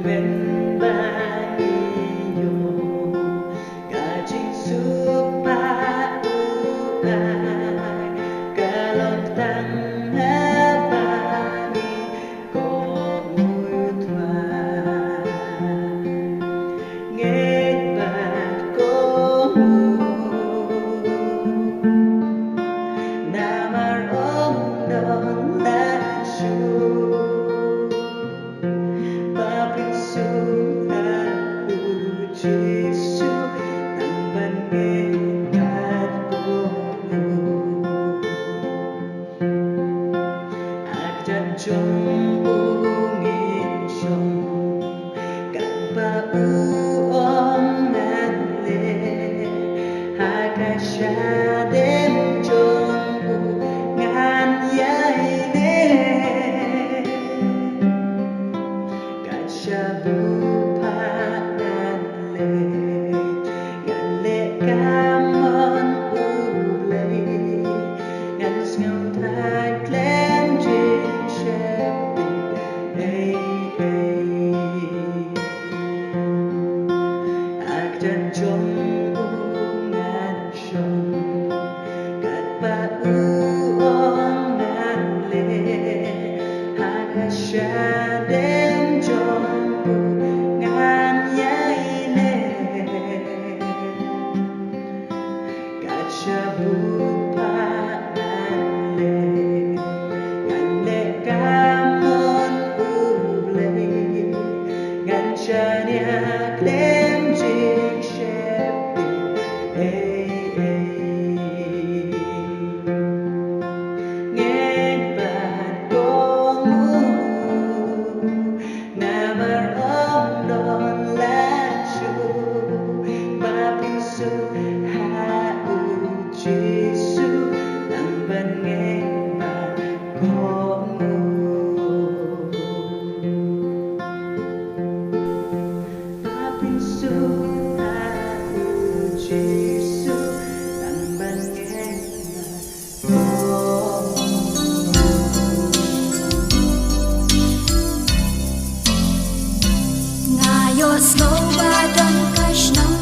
quên ba iyo cả chính suốt ba u ai cả lòng tăng hết ba đi có mùi thoại nghe bạn có mùi namar om don la shu Babin su ha u Giêsu tăng ban nghe ngát cô Adan trong u nghìn trong cạn ba u om nan le hai cái xa đêm trong u ngàn giây đêm cả xa bu pa nan le cảm ơn u lệ ngàn ngào thay lên trên xe hey hey Adan trong ngàn sông cát ba u om nan le hai cái xa đêm trong ngàn giây lệ cả cha bu pa nan le cảm ơn u lệ ngàn cha nhạc lên trên xe hey hey nghe bạn có mùi namar om don la shu Babin su ha u Giêsu tăng ban nghe bạn có mùi Babin su ha u Giêsu tăng ban nghe bạn có Ngayos lo badan kashnam